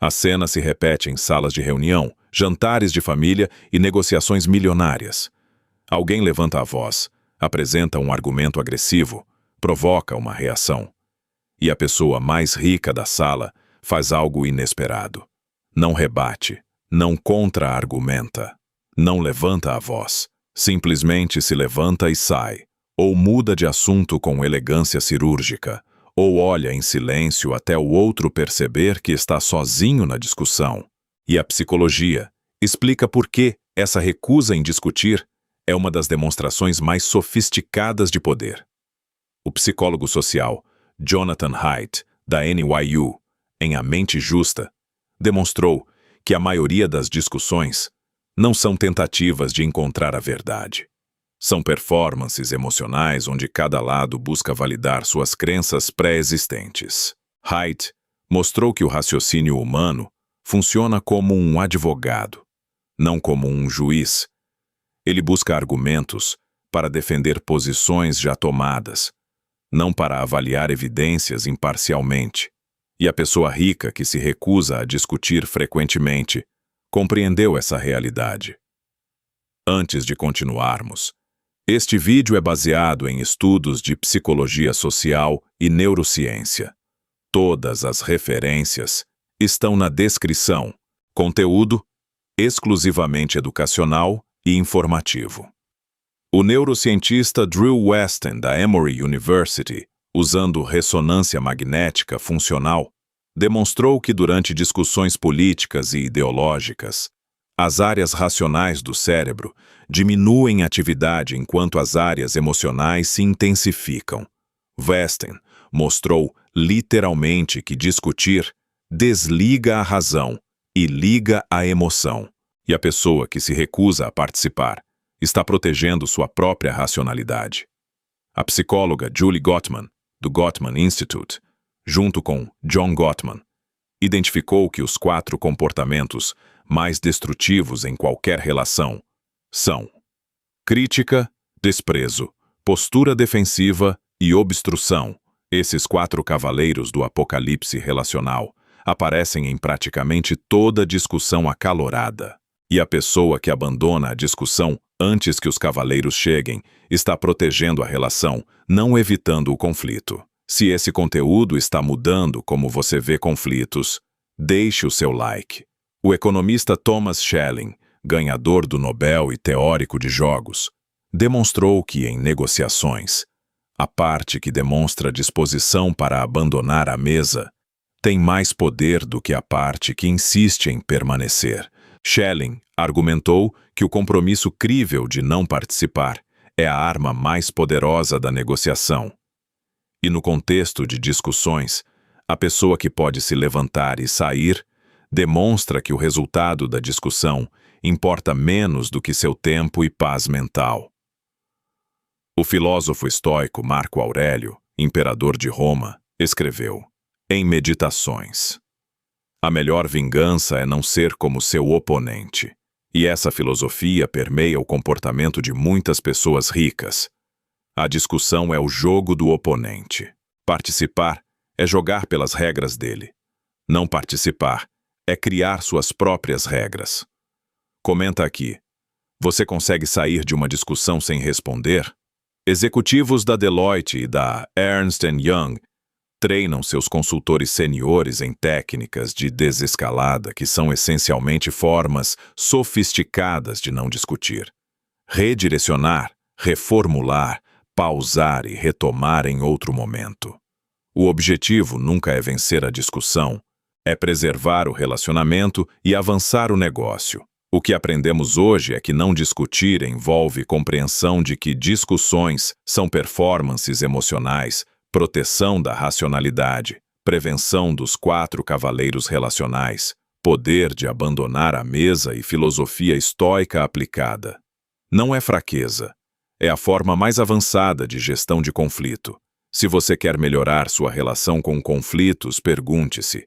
A cena se repete em salas de reunião, jantares de família e negociações milionárias. Alguém levanta a voz, apresenta um argumento agressivo, provoca uma reação. E a pessoa mais rica da sala faz algo inesperado. Não rebate, não contra-argumenta, não levanta a voz. Simplesmente se levanta e sai, ou muda de assunto com elegância cirúrgica, ou olha em silêncio até o outro perceber que está sozinho na discussão. E a psicologia explica por que essa recusa em discutir é uma das demonstrações mais sofisticadas de poder. O psicólogo social Jonathan Haidt, da NYU, em A Mente Justa, demonstrou que a maioria das discussões não são tentativas de encontrar a verdade. São performances emocionais onde cada lado busca validar suas crenças pré-existentes. Haidt mostrou que o raciocínio humano funciona como um advogado, não como um juiz. Ele busca argumentos para defender posições já tomadas, não para avaliar evidências imparcialmente. E a pessoa rica que se recusa a discutir frequentemente compreendeu essa realidade. Antes de continuarmos, este vídeo é baseado em estudos de psicologia social e neurociência. Todas as referências estão na descrição. Conteúdo exclusivamente educacional e informativo. O neurocientista Drew Westen, da Emory University, usando ressonância magnética funcional, demonstrou que durante discussões políticas e ideológicas, as áreas racionais do cérebro diminuem atividade enquanto as áreas emocionais se intensificam. Westen mostrou literalmente que discutir desliga a razão e liga a emoção, e a pessoa que se recusa a participar está protegendo sua própria racionalidade. A psicóloga Julie Gottman, do Gottman Institute, junto com John Gottman, identificou que os 4 comportamentos mais destrutivos em qualquer relação são crítica, desprezo, postura defensiva e obstrução. Esses 4 cavaleiros do apocalipse relacional aparecem em praticamente toda discussão acalorada. E a pessoa que abandona a discussão antes que os cavaleiros cheguem está protegendo a relação, não evitando o conflito. Se esse conteúdo está mudando como você vê conflitos, deixe o seu like. O economista Thomas Schelling, ganhador do Nobel e teórico de jogos, demonstrou que em negociações, a parte que demonstra disposição para abandonar a mesa tem mais poder do que a parte que insiste em permanecer. Schelling argumentou que o compromisso crível de não participar é a arma mais poderosa da negociação. E no contexto de discussões, a pessoa que pode se levantar e sair demonstra que o resultado da discussão importa menos do que seu tempo e paz mental. O filósofo estoico Marco Aurélio, imperador de Roma, escreveu, em Meditações: a melhor vingança é não ser como seu oponente. E essa filosofia permeia o comportamento de muitas pessoas ricas. A discussão é o jogo do oponente. Participar é jogar pelas regras dele. Não participar é criar suas próprias regras. Comenta aqui. Você consegue sair de uma discussão sem responder? Executivos da Deloitte e da Ernst Young treinam seus consultores seniores em técnicas de desescalada que são essencialmente formas sofisticadas de não discutir. Redirecionar, reformular, pausar e retomar em outro momento. O objetivo nunca é vencer a discussão, é preservar o relacionamento e avançar o negócio. O que aprendemos hoje é que não discutir envolve compreensão de que discussões são performances emocionais, proteção da racionalidade, prevenção dos 4 cavaleiros relacionais, poder de abandonar a mesa e filosofia estoica aplicada. Não é fraqueza, é a forma mais avançada de gestão de conflito. Se você quer melhorar sua relação com conflitos, pergunte-se: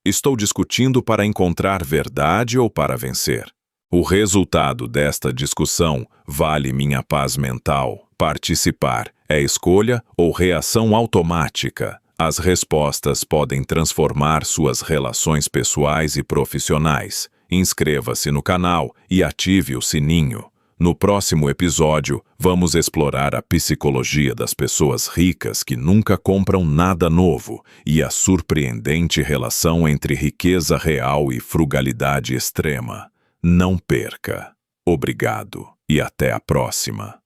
estou discutindo para encontrar verdade ou para vencer? O resultado desta discussão vale minha paz mental. Participar é escolha ou reação automática? As respostas podem transformar suas relações pessoais e profissionais. Inscreva-se no canal e ative o sininho. No próximo episódio, vamos explorar a psicologia das pessoas ricas que nunca compram nada novo e a surpreendente relação entre riqueza real e frugalidade extrema. Não perca! Obrigado e até a próxima!